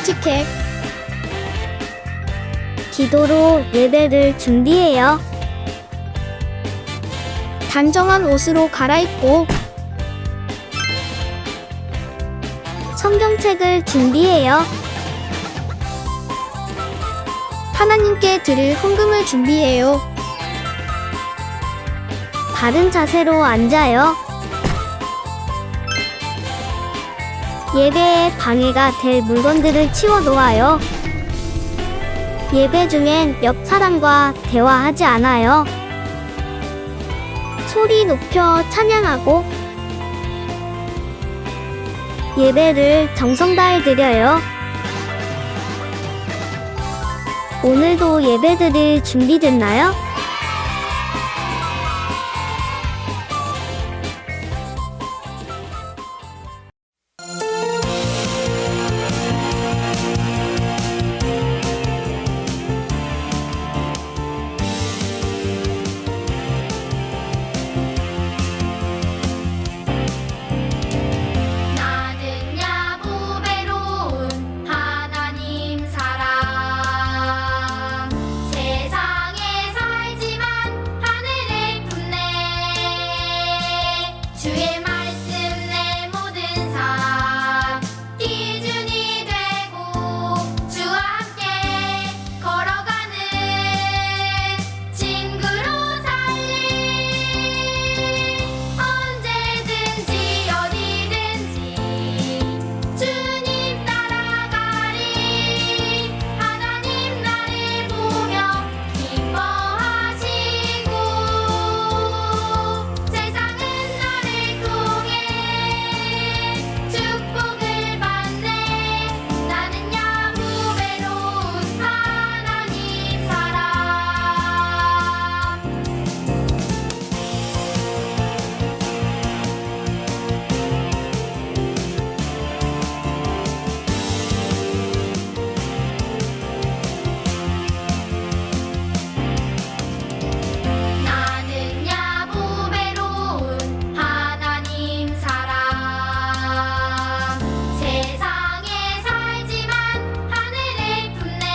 솔직해. 기도로 예배를 준비해요. 단정한 옷으로 갈아입고 성경책을 준비해요. 하나님께 드릴 헌금을 준비해요. 바른 자세로 앉아요. 예배에 방해가 될 물건들을 치워 놓아요. 예배 중엔 옆 사람과 대화하지 않아요. 소리 높여 찬양하고 예배를 정성 다해 드려요. 오늘도 예배드릴 준비됐나요? 나는 야보배로운 하나님 사랑 세상에 살지만 하늘을 품네 주의 말씀 내 모든 삶 기준이 되고 주와 함께 걸어가는 친구로 살리 언제든지 어디든지 주님 따라가리 하나님 나를 보며 기뻐하시고 세상은 나를 통해 축복을 받네 나는 야무배로운 하나님 사랑 나는 야보배로운 하나님 사랑 세상에 살지만 하늘을 품네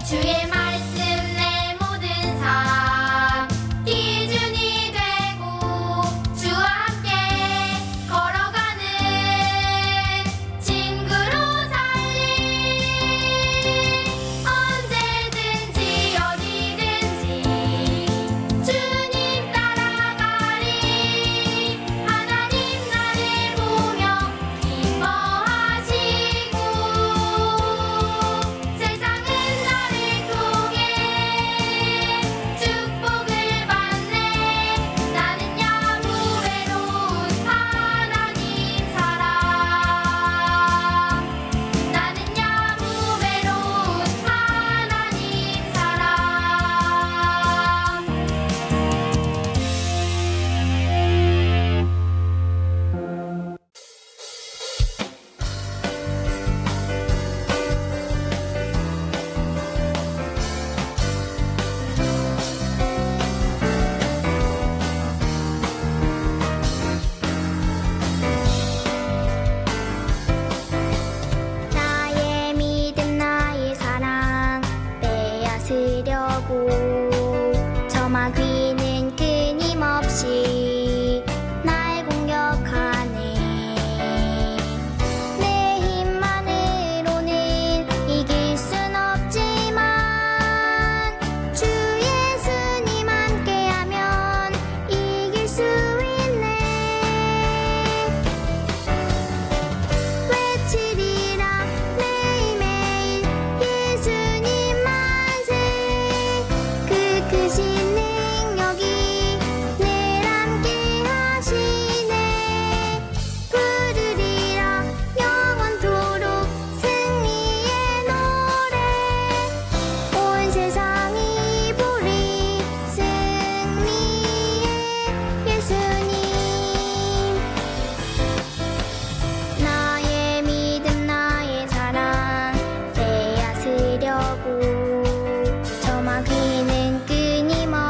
주의 말씀 내 모든 삶 기준이 되고 주와 함께 걸어가는 친구로 살리 언제든지 어디든지 주님 따라가리 하나님 나를 보며 기뻐하시고 세상은 나를 통해 축복을 받네 나는 야무배로운 하나님 사랑 나는 야무배로운 하나님 사랑 나의 믿음 나의 사랑 빼앗으려고 저만 귀는 끊임없이 날 공격하네 내 힘만으로는 이길 순 없지만 주 예수님 함께하면 이길 수 있네 외치리라 매일매일 예수님 만세 그 크신 능력이 늘 함께 하시네 부르리라 영원토록 승리의 노래 온 세상이 부리 승리의 예수님 나의 믿음 나의 사랑 빼앗으려고 저만 귀는 끊임없이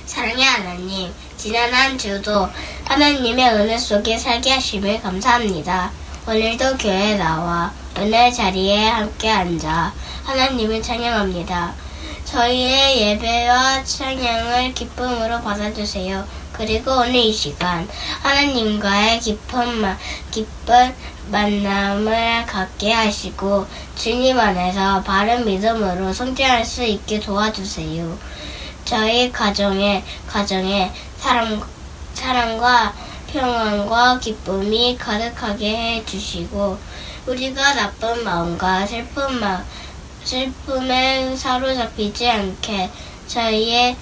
사랑의 하나님, 지난 한 주도 하나님의 은혜 속에 살게 하심을 감사합니다. 오늘도 교회에 나와 은혜 자리에 함께 앉아 하나님을 찬양합니다. 저희의 예배와 찬양을 기쁨으로 받아주세요. 그리고 오늘 이 시간 하나님과의 깊은 만남을 갖게 하시고 주님 안에서 바른 믿음으로 성장할 수 있게 도와주세요. 저희 가정에 사랑과 평안과 기쁨이 가득하게 해주시고 우리가 나쁜 마음과 슬픔에 사로잡히지 않게 저희의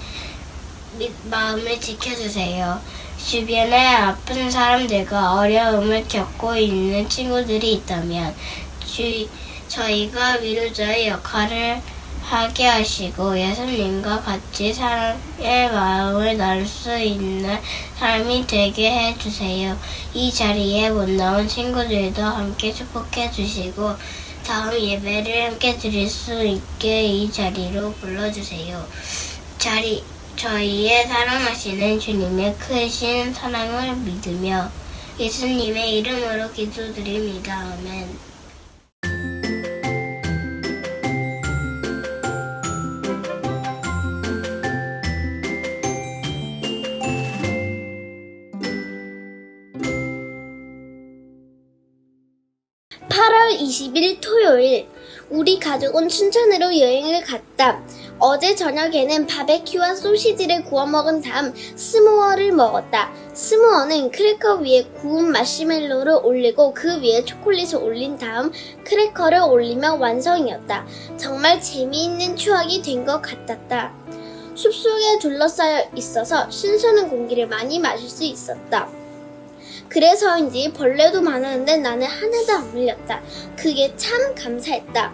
마음을 지켜주세요. 주변에 아픈 사람들과 어려움을 겪고 있는 친구들이 있다면 저희가 위로자의 역할을 하게 하시고 예수님과 같이 사랑의 마음을 나눌 수 있는 사람이 되게 해주세요. 이 자리에 못 나온 친구들도 함께 축복해 주시고 다음 예배를 함께 드릴 수 있게 이 자리로 불러주세요. 저희의 사랑하시는 주님의 크신 사랑을 믿으며 예수님의 이름으로 기도드립니다. 아멘. (8월 20일) 토요일 우리 가족은 춘천으로 여행을 갔다. 어제 저녁에는 바베큐와 소시지를 구워 먹은 다음 스모어를 먹었다. 스모어는 크래커 위에 구운 마시멜로를 올리고 그 위에 초콜릿을 올린 다음 크래커를 올리면 완성이었다. 정말 재미있는 추억이 된 것 같았다. 숲속에 둘러싸여 있어서 신선한 공기를 많이 마실 수 있었다. 그래서인지 벌레도 많았는데 나는 하나도 안 물렸다. 그게 참 감사했다.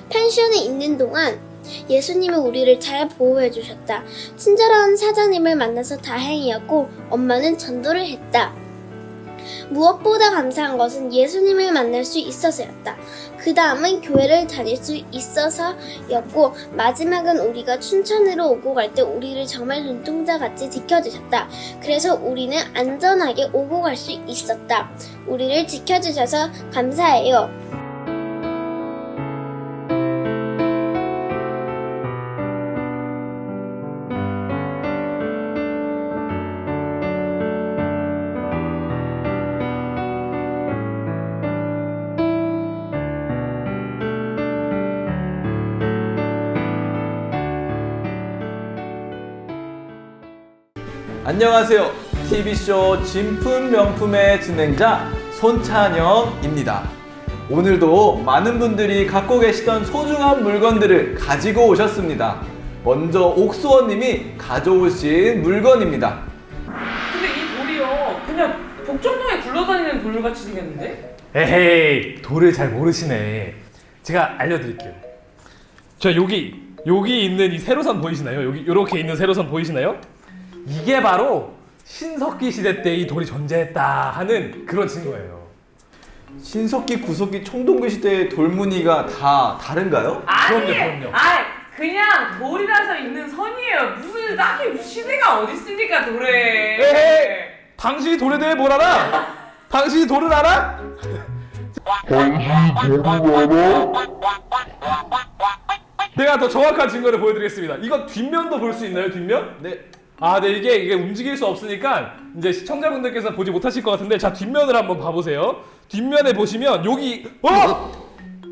펜션에 있는 동안 예수님이 우리를 잘 보호해 주셨다. 친절한 사장님을 만나서 다행이었고 엄마는 전도를 했다. 무엇보다 감사한 것은 예수님을 만날 수 있어서였다. 그 다음은 교회를 다닐 수 있어서였고 마지막은 우리가 춘천으로 오고 갈 때 우리를 정말 눈동자같이 지켜주셨다. 그래서 우리는 안전하게 오고 갈 수 있었다. 우리를 지켜주셔서 감사해요. 안녕하세요. TV쇼 진품 명품의 진행자 손찬영입니다. 오늘도 많은 분들이 갖고 계시던 소중한 물건들을 가지고 오셨습니다. 먼저 옥수원님이 가져오신 물건입니다. 근데 이 돌이요 그냥 복정동에 굴러다니는 돌같이 생겼는데? 에헤이, 돌을 잘 모르시네. 제가 알려드릴게요. 자, 여기 있는 이 세로선 보이시나요? 여기 이렇게 있는 세로선 보이시나요? 이게 바로 신석기 시대 때 이 돌이 존재했다 하는 그런 증거예요. 신석기, 구석기, 청동기 시대의 돌무늬가 다 다른가요? 그럼요. 그냥 돌이라서 있는 선이에요. 무슨 딱히 시대가 어디 있습니까 돌에? 에헤이, 당신이 돌에 대해 뭘 알아? 당신이 돌을 알아? 내가 더 정확한 증거를 보여드리겠습니다. 이거 뒷면도 볼 수 있나요? 뒷면? 네. 네, 이게 움직일 수 없으니까 이제 시청자분들께서 보지 못하실 것 같은데, 자, 뒷면을 한번 봐보세요. 뒷면에 보시면 여기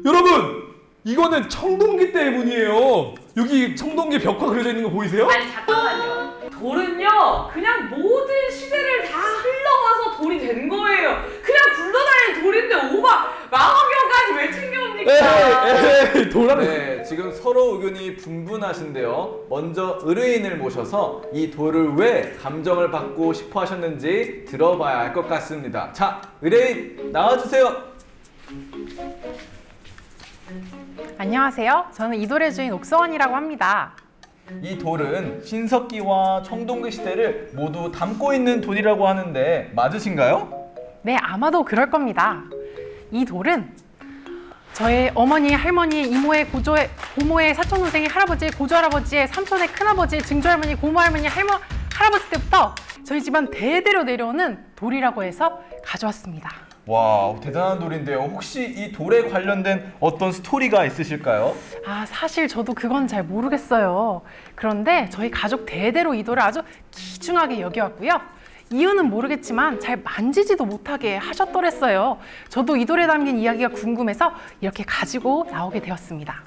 여러분, 이거는 청동기 때의 문이에요. 여기 청동기 벽화 그려져 있는 거 보이세요? 아니 잠깐만요. 돌은요 그냥 모든 시대를 다 흘러가서 돌이 된 거예요. 그냥 굴러다니는 돌인데 오바 망원경까지 왜 챙겨옵니까? 에이, 돌아는. 네, 지금 서로 의견이 분분하신데요. 먼저 의뢰인을 모셔서 이 돌을 왜 감정을 받고 싶어 하셨는지 들어봐야 할 것 같습니다. 자, 의뢰인 나와주세요. 안녕하세요. 저는 이 돌의 주인 옥서원이라고 합니다. 이 돌은 신석기와 청동기 시대를 모두 담고 있는 돌이라고 하는데 맞으신가요? 네, 아마도 그럴 겁니다. 이 돌은 저의 어머니, 할머니, 이모의, 고조의, 고모의, 사촌동생의, 할아버지의, 고조할아버지의, 삼촌의, 큰아버지의, 증조할머니, 고모할머니, 할아버지 때부터 저희 집안 대대로 내려오는 돌이라고 해서 가져왔습니다. 와, 대단한 돌인데요. 혹시 이 돌에 관련된 어떤 스토리가 있으실까요? 사실 저도 그건 잘 모르겠어요. 그런데 저희 가족 대대로 이 돌을 아주 귀중하게 여겨왔고요. 이유는 모르겠지만 잘 만지지도 못하게 하셨더랬어요. 저도 이 돌에 담긴 이야기가 궁금해서 이렇게 가지고 나오게 되었습니다.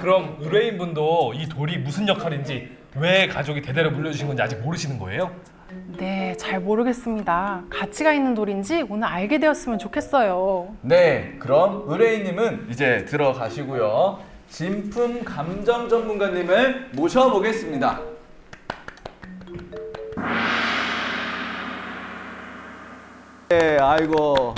그럼 의뢰인분도 이 돌이 무슨 역할인지, 왜 가족이 대대로 물려주신 건지 아직 모르시는 거예요? 네, 잘 모르겠습니다. 가치가 있는 돌인지 오늘 알게 되었으면 좋겠어요. 네, 그럼 의뢰인님은 이제 들어가시고요. 진품 감정 전문가님을 모셔보겠습니다. 네, 아이고.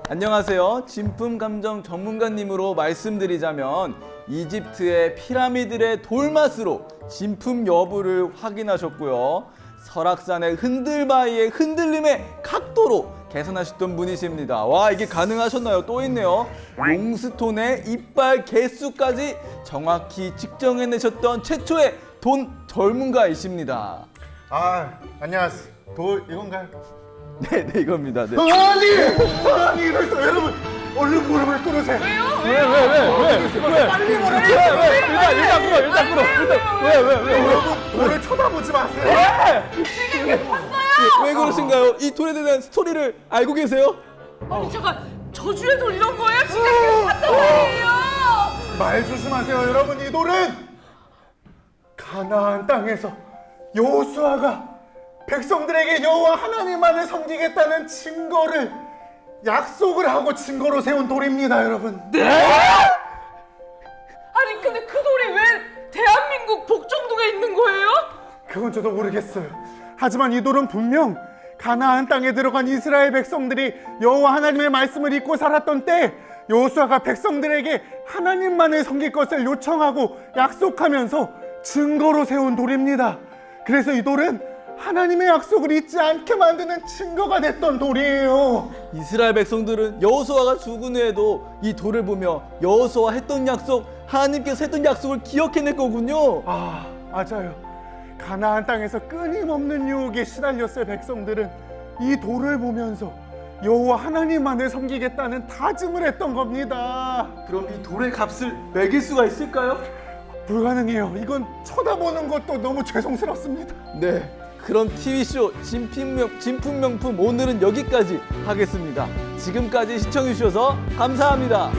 안녕하세요. 진품 감정 전문가님으로 말씀드리자면 이집트의 피라미드의 돌맛으로 진품 여부를 확인하셨고요. 설악산의 흔들바위의 흔들림의 각도로 계산하셨던 분이십니다. 와, 이게 가능하셨나요? 또 있네요. 롱스톤의 이빨 개수까지 정확히 측정해내셨던 최초의 돈 전문가이십니다. 안녕하세요. 돌 이건가요? 네, 이겁니다. 네. 아니 이랬어. 여러분 얼른 무릎을 꿇으세요. 왜? 빨리 무릎을 일단 끌어. 왜? 여러분 돌을 쳐다보지 마세요. 왜 그러신가요? 이 돌에 대한 스토리를 알고 계세요? 아니 잠깐, 저주의 돌 이런 거예요? 진짜 샀단 말이에요. 말 조심하세요. 여러분 이 돌은 가나안 땅에서 여호수아가 백성들에게 여호와 하나님만을 섬기겠다는 증거를 약속을 하고 증거로 세운 돌입니다, 여러분. 네? 아니 근데 그 돌이 왜 대한민국 복정동에 있는 거예요? 그건 저도 모르겠어요. 하지만 이 돌은 분명 가나안 땅에 들어간 이스라엘 백성들이 여호와 하나님의 말씀을 잊고 살았던 때 여호수아가 백성들에게 하나님만을 섬길 것을 요청하고 약속하면서 증거로 세운 돌입니다. 그래서 이 돌은 하나님의 약속을 잊지 않게 만드는 증거가 됐던 돌이에요. 이스라엘 백성들은 여호수아가 죽은 후에도 이 돌을 보며 여호수아와 했던 약속, 하나님께서 했던 약속을 기억해낼 거군요. 맞아요. 가나안 땅에서 끊임없는 유혹에 시달렸을 백성들은 이 돌을 보면서 여호와 하나님만을 섬기겠다는 다짐을 했던 겁니다. 그럼 이 돌의 값을 매길 수가 있을까요? 불가능해요. 이건 쳐다보는 것도 너무 죄송스럽습니다. 네, 그럼 TV쇼 진품 명품 오늘은 여기까지 하겠습니다. 지금까지 시청해주셔서 감사합니다.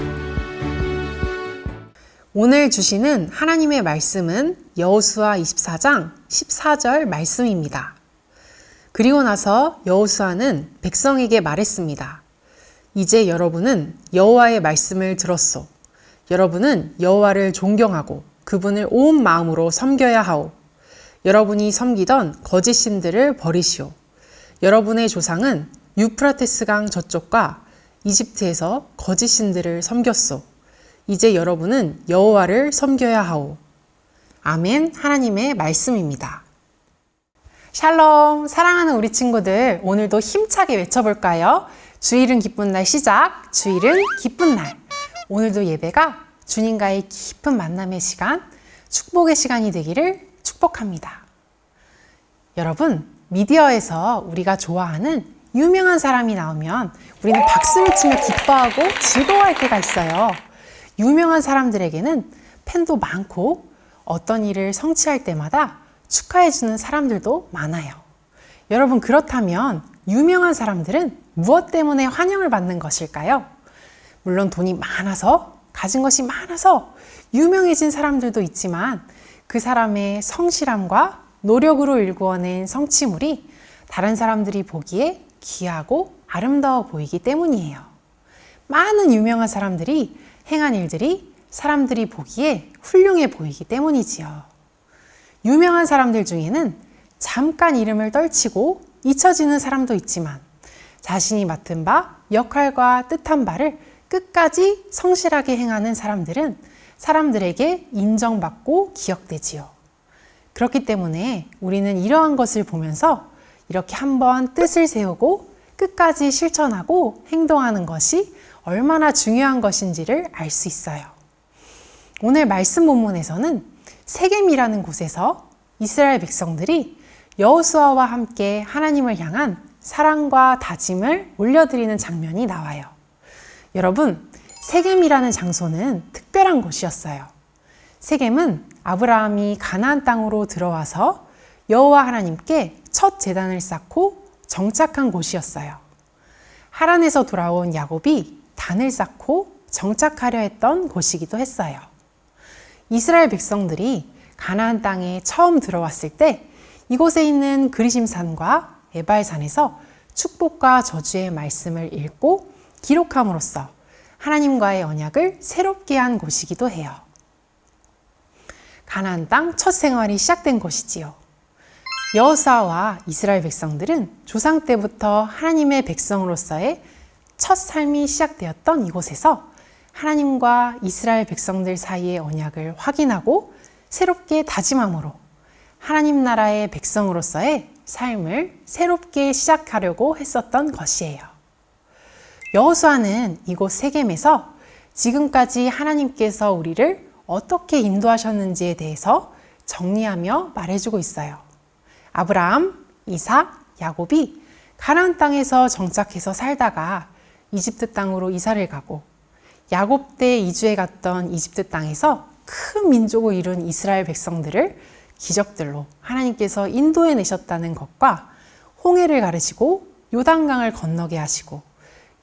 오늘 주시는 하나님의 말씀은 여호수아 24장 14절 말씀입니다. 그리고 나서 여호수아는 백성에게 말했습니다. 이제 여러분은 여호와의 말씀을 들었소. 여러분은 여호와를 존경하고 그분을 온 마음으로 섬겨야 하오. 여러분이 섬기던 거짓 신들을 버리시오. 여러분의 조상은 유프라테스강 저쪽과 이집트에서 거짓 신들을 섬겼소. 이제 여러분은 여호와를 섬겨야 하오. 아멘. 하나님의 말씀입니다. 샬롬. 사랑하는 우리 친구들, 오늘도 힘차게 외쳐볼까요? 주일은 기쁜 날 시작. 주일은 기쁜 날. 오늘도 예배가 주님과의 깊은 만남의 시간, 축복의 시간이 되기를 축복합니다. 여러분, 미디어에서 우리가 좋아하는 유명한 사람이 나오면 우리는 박수를 치며 기뻐하고 즐거워할 때가 있어요. 유명한 사람들에게는 팬도 많고 어떤 일을 성취할 때마다 축하해주는 사람들도 많아요. 여러분, 그렇다면 유명한 사람들은 무엇 때문에 환영을 받는 것일까요? 물론 돈이 많아서, 가진 것이 많아서 유명해진 사람들도 있지만 그 사람의 성실함과 노력으로 일구어낸 성취물이 다른 사람들이 보기에 귀하고 아름다워 보이기 때문이에요. 많은 유명한 사람들이 행한 일들이 사람들이 보기에 훌륭해 보이기 때문이지요. 유명한 사람들 중에는 잠깐 이름을 떨치고 잊혀지는 사람도 있지만 자신이 맡은 바, 역할과 뜻한 바를 끝까지 성실하게 행하는 사람들은 사람들에게 인정받고 기억되지요. 그렇기 때문에 우리는 이러한 것을 보면서 이렇게 한번 뜻을 세우고 끝까지 실천하고 행동하는 것이 얼마나 중요한 것인지를 알 수 있어요. 오늘 말씀 본문에서는 세겜이라는 곳에서 이스라엘 백성들이 여호수아와 함께 하나님을 향한 사랑과 다짐을 올려드리는 장면이 나와요. 여러분, 세겜이라는 장소는 특별한 곳이었어요. 세겜은 아브라함이 가나안 땅으로 들어와서 여호와 하나님께 첫 제단을 쌓고 정착한 곳이었어요. 하란에서 돌아온 야곱이 단을 쌓고 정착하려 했던 곳이기도 했어요. 이스라엘 백성들이 가나안 땅에 처음 들어왔을 때 이곳에 있는 그리심산과 에발산에서 축복과 저주의 말씀을 읽고 기록함으로써 하나님과의 언약을 새롭게 한 곳이기도 해요. 가나안 땅 첫 생활이 시작된 곳이지요. 여호수아와 이스라엘 백성들은 조상 때부터 하나님의 백성으로서의 첫 삶이 시작되었던 이곳에서 하나님과 이스라엘 백성들 사이의 언약을 확인하고 새롭게 다짐함으로 하나님 나라의 백성으로서의 삶을 새롭게 시작하려고 했었던 것이에요. 여호수아는 이곳 세겜에서 지금까지 하나님께서 우리를 어떻게 인도하셨는지에 대해서 정리하며 말해주고 있어요. 아브라함, 이삭, 야곱이 가나안 땅에서 정착해서 살다가 이집트 땅으로 이사를 가고 야곱 때 이주해 갔던 이집트 땅에서 큰 민족을 이룬 이스라엘 백성들을 기적들로 하나님께서 인도해 내셨다는 것과 홍해를 가르시고 요단강을 건너게 하시고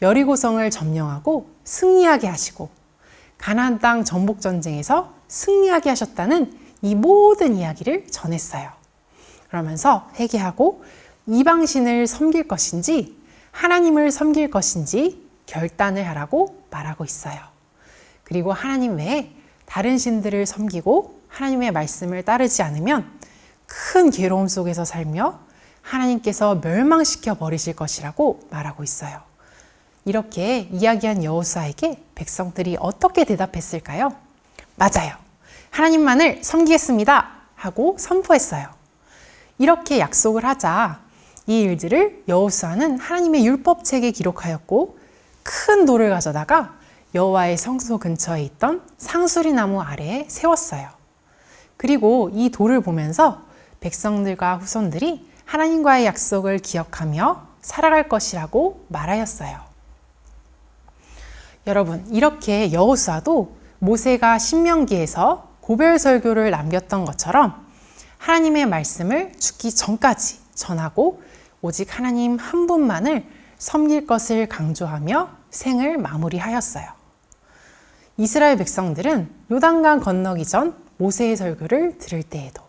여리고성을 점령하고 승리하게 하시고 가나안 땅 정복 전쟁에서 승리하게 하셨다는 이 모든 이야기를 전했어요. 그러면서 회개하고 이방신을 섬길 것인지 하나님을 섬길 것인지 결단을 하라고 말하고 있어요. 그리고 하나님 외에 다른 신들을 섬기고 하나님의 말씀을 따르지 않으면 큰 괴로움 속에서 살며 하나님께서 멸망시켜 버리실 것이라고 말하고 있어요. 이렇게 이야기한 여호수아에게 백성들이 어떻게 대답했을까요? 맞아요. 하나님만을 섬기겠습니다 하고 선포했어요. 이렇게 약속을 하자 이 일들을 여호수아는 하나님의 율법책에 기록하였고 큰 돌을 가져다가 여호와의 성소 근처에 있던 상수리 나무 아래에 세웠어요. 그리고 이 돌을 보면서 백성들과 후손들이 하나님과의 약속을 기억하며 살아갈 것이라고 말하였어요. 여러분, 이렇게 여호수아도 모세가 신명기에서 고별 설교를 남겼던 것처럼 하나님의 말씀을 죽기 전까지 전하고 오직 하나님 한 분만을 섬길 것을 강조하며 생을 마무리하였어요. 이스라엘 백성들은 요단강 건너기 전 모세의 설교를 들을 때에도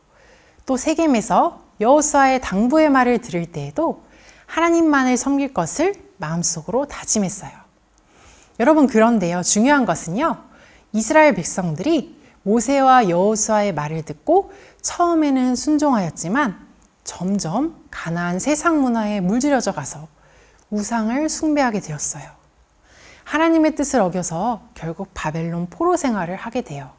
또 세겜에서 여호수아의 당부의 말을 들을 때에도 하나님만을 섬길 것을 마음속으로 다짐했어요. 여러분, 그런데요, 중요한 것은요, 이스라엘 백성들이 모세와 여호수아의 말을 듣고 처음에는 순종하였지만 점점 가나안 세상 문화에 물들여져 가서 우상을 숭배하게 되었어요. 하나님의 뜻을 어겨서 결국 바벨론 포로 생활을 하게 돼요.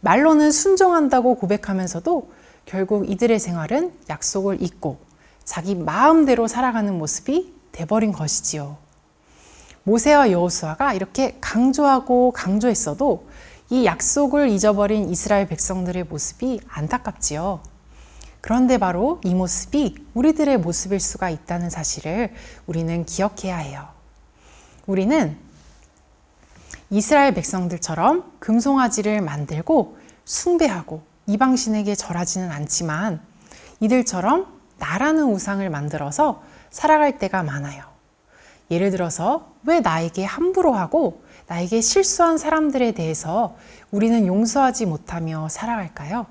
말로는 순종한다고 고백하면서도 결국 이들의 생활은 약속을 잊고 자기 마음대로 살아가는 모습이 돼버린 것이지요. 모세와 여호수아가 이렇게 강조하고 강조했어도 이 약속을 잊어버린 이스라엘 백성들의 모습이 안타깝지요. 그런데 바로 이 모습이 우리들의 모습일 수가 있다는 사실을 우리는 기억해야 해요. 우리는 이스라엘 백성들처럼 금송아지를 만들고 숭배하고 이방신에게 절하지는 않지만 이들처럼 나라는 우상을 만들어서 살아갈 때가 많아요. 예를 들어서 왜 나에게 함부로 하고 나에게 실수한 사람들에 대해서 우리는 용서하지 못하며 살아갈까요?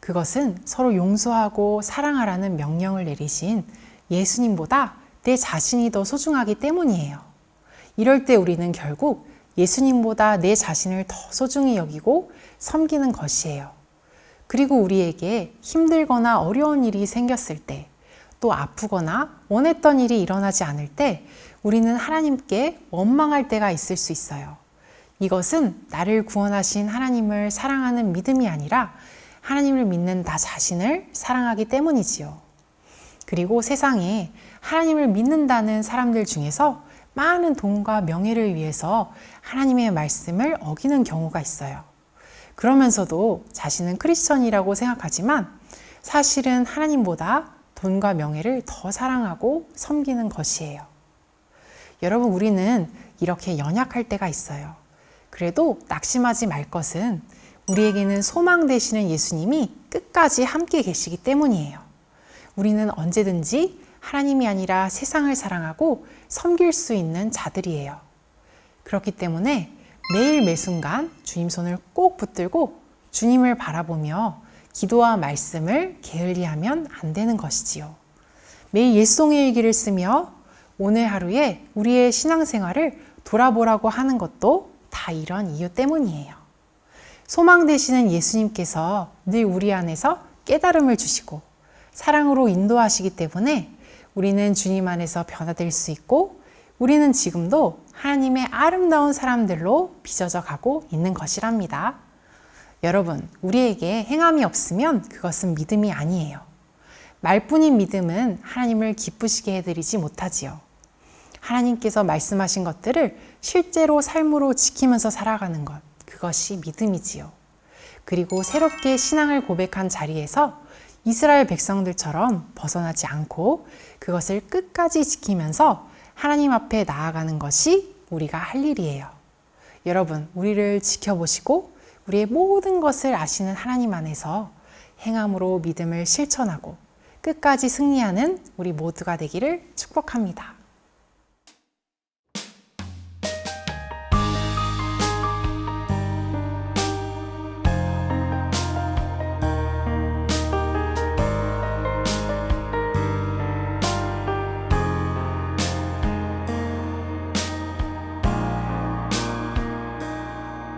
그것은 서로 용서하고 사랑하라는 명령을 내리신 예수님보다 내 자신이 더 소중하기 때문이에요. 이럴 때 우리는 결국 예수님보다 내 자신을 더 소중히 여기고 섬기는 것이에요. 그리고 우리에게 힘들거나 어려운 일이 생겼을 때, 또 아프거나 원했던 일이 일어나지 않을 때 우리는 하나님께 원망할 때가 있을 수 있어요. 이것은 나를 구원하신 하나님을 사랑하는 믿음이 아니라 하나님을 믿는 나 자신을 사랑하기 때문이지요. 그리고 세상에 하나님을 믿는다는 사람들 중에서 많은 돈과 명예를 위해서 하나님의 말씀을 어기는 경우가 있어요. 그러면서도 자신은 크리스천이라고 생각하지만 사실은 하나님보다 돈과 명예를 더 사랑하고 섬기는 것이에요. 여러분, 우리는 이렇게 연약할 때가 있어요. 그래도 낙심하지 말 것은 우리에게는 소망 되시는 예수님이 끝까지 함께 계시기 때문이에요. 우리는 언제든지 하나님이 아니라 세상을 사랑하고 섬길 수 있는 자들이에요. 그렇기 때문에 매일 매순간 주님 손을 꼭 붙들고 주님을 바라보며 기도와 말씀을 게을리하면 안 되는 것이지요. 매일 옛송의 일기를 쓰며 오늘 하루에 우리의 신앙생활을 돌아보라고 하는 것도 다 이런 이유 때문이에요. 소망 되시는 예수님께서 늘 우리 안에서 깨달음을 주시고 사랑으로 인도하시기 때문에 우리는 주님 안에서 변화될 수 있고 우리는 지금도 하나님의 아름다운 사람들로 빚어져 가고 있는 것이랍니다. 여러분, 우리에게 행함이 없으면 그것은 믿음이 아니에요. 말뿐인 믿음은 하나님을 기쁘시게 해드리지 못하지요. 하나님께서 말씀하신 것들을 실제로 삶으로 지키면서 살아가는 것, 그것이 믿음이지요. 그리고 새롭게 신앙을 고백한 자리에서 이스라엘 백성들처럼 벗어나지 않고 그것을 끝까지 지키면서 하나님 앞에 나아가는 것이 우리가 할 일이에요. 여러분, 우리를 지켜보시고 우리의 모든 것을 아시는 하나님 안에서 행함으로 믿음을 실천하고 끝까지 승리하는 우리 모두가 되기를 축복합니다.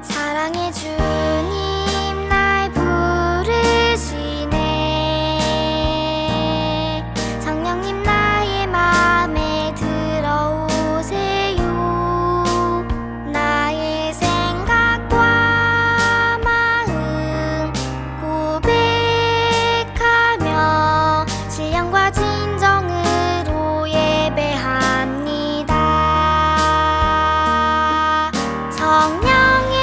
사랑의 주님 날 부르시네. 성령님 나의 맘에 들어오세요. 나의 생각과 마음 고백하며 신령과 진정으로 예배합니다. 성령의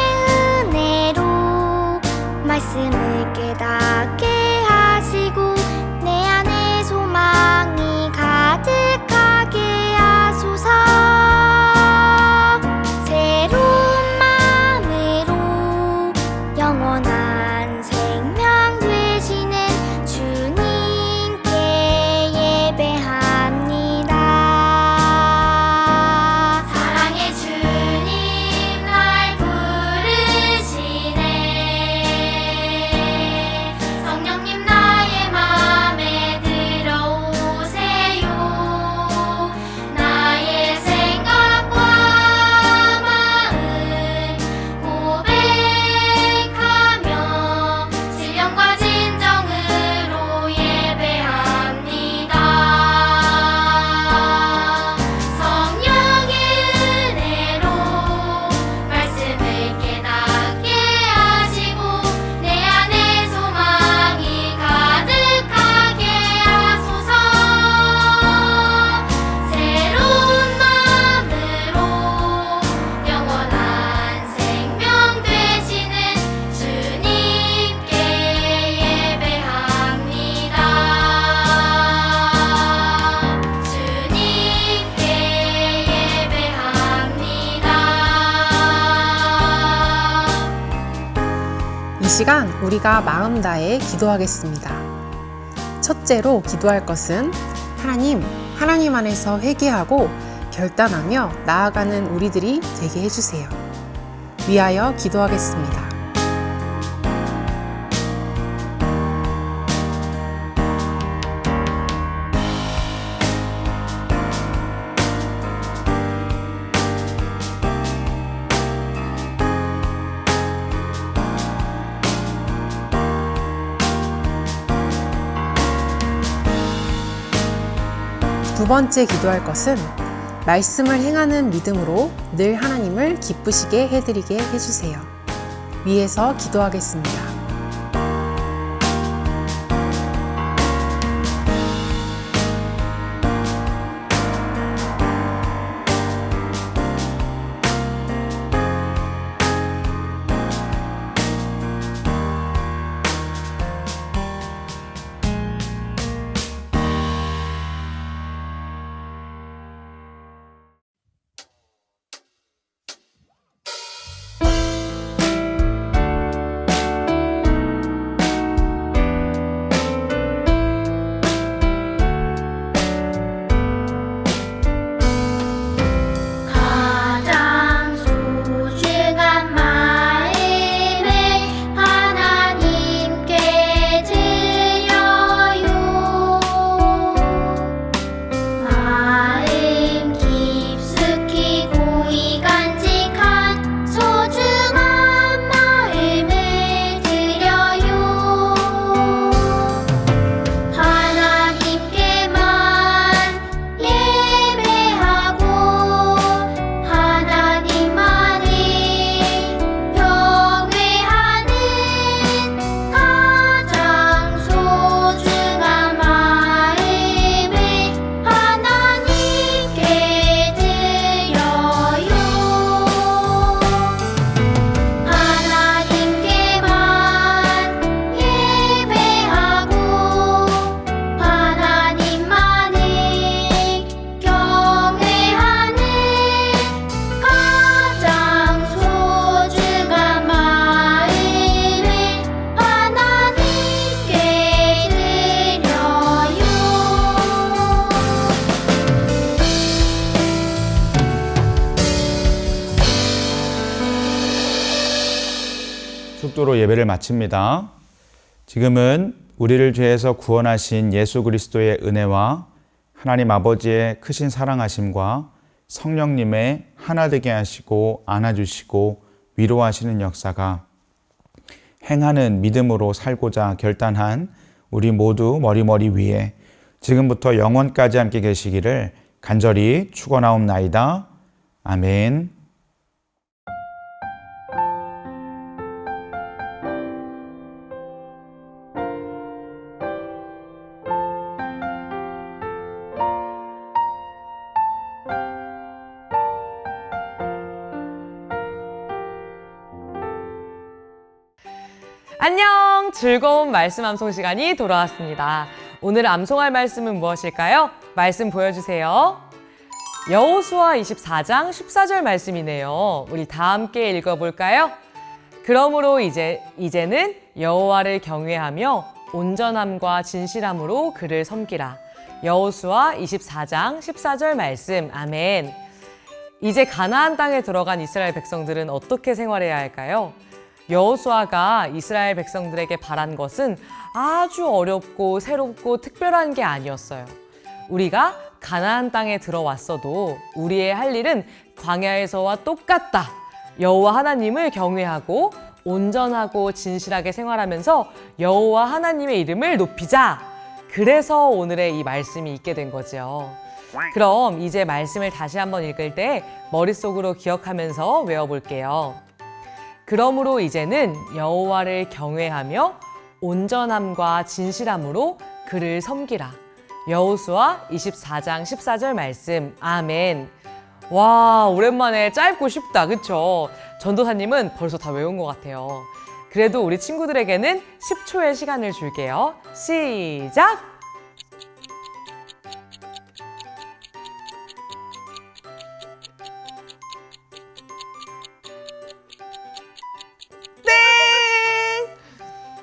말씀을 깨닫게 하시고 내 안에 소망이 가득하게 하소서. 새로운 마음으로 영원한 생명 되시는 주님께 예배합니다. 사랑의 주님 날 부르시네. 성령님 나의 맘에 들어오세요. 나의 생각과 마음 고백하며 신령과 진정으로 예배합니다. 성령의 은혜로 말씀을 깨닫게 하시고 내 안에 소망이 가득하게 하소서. 새로운 마음으로 영원한 생명 되시는 주님께 예배합니다. 주님께 예배합니다. 이 시간 우리가 마음 다해 기도하겠습니다. 첫째로 기도할 것은 하나님 안에서 회개하고 결단하며 나아가는 우리들이 되게 해주세요. 위하여 기도하겠습니다. 두 번째 기도할 것은 말씀을 행하는 믿음으로 늘 하나님을 기쁘시게 해드리게 해주세요. 위에서 기도하겠습니다. 기도로 예배를 마칩니다. 지금은 우리를 죄에서 구원하신 예수 그리스도의 은혜와 하나님 아버지의 크신 사랑하심과 성령님의 하나 되게 하시고 안아주시고 위로하시는 역사가 행하는 믿음으로 살고자 결단한 우리 모두 머리 위에 지금부터 영원까지 함께 계시기를 간절히 축원하옵나이다. 아멘. 안녕! 즐거운 말씀 암송 시간이 돌아왔습니다. 오늘 암송할 말씀은 무엇일까요? 말씀 보여주세요. 여호수아 24장 14절 말씀이네요. 우리 다 함께 읽어볼까요? 그러므로 이제는 여호와를 경외하며 온전함과 진실함으로 그를 섬기라. 여호수아 24장 14절 말씀. 아멘. 이제 가나안 땅에 들어간 이스라엘 백성들은 어떻게 생활해야 할까요? 여호수아가 이스라엘 백성들에게 바란 것은 아주 어렵고 새롭고 특별한 게 아니었어요. 우리가 가나안 땅에 들어왔어도 우리의 할 일은 광야에서와 똑같다. 여호와 하나님을 경외하고 온전하고 진실하게 생활하면서 여호와 하나님의 이름을 높이자. 그래서 오늘의 이 말씀이 있게 된 거죠. 그럼 이제 말씀을 다시 한번 읽을 때 머릿속으로 기억하면서 외워볼게요. 그러므로 이제는 여호와를 경외하며 온전함과 진실함으로 그를 섬기라. 여호수아 24장 14절 말씀. 아멘. 와, 오랜만에 짧고 쉽다. 그쵸? 전도사님은 벌써 다 외운 것 같아요. 그래도 우리 친구들에게는 10초의 시간을 줄게요. 시작!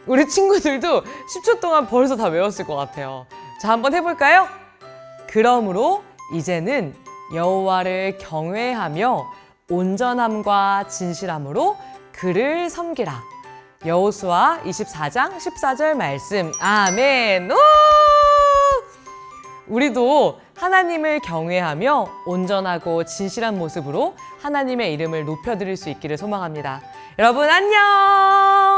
우리 친구들도 10초 동안 벌써 다 외웠을 것 같아요. 자, 한번 해볼까요? 그러므로 이제는 여호와를 경외하며 온전함과 진실함으로 그를 섬기라. 여호수아 24장 14절 말씀. 아멘. 오! 우리도 하나님을 경외하며 온전하고 진실한 모습으로 하나님의 이름을 높여드릴 수 있기를 소망합니다. 여러분 안녕!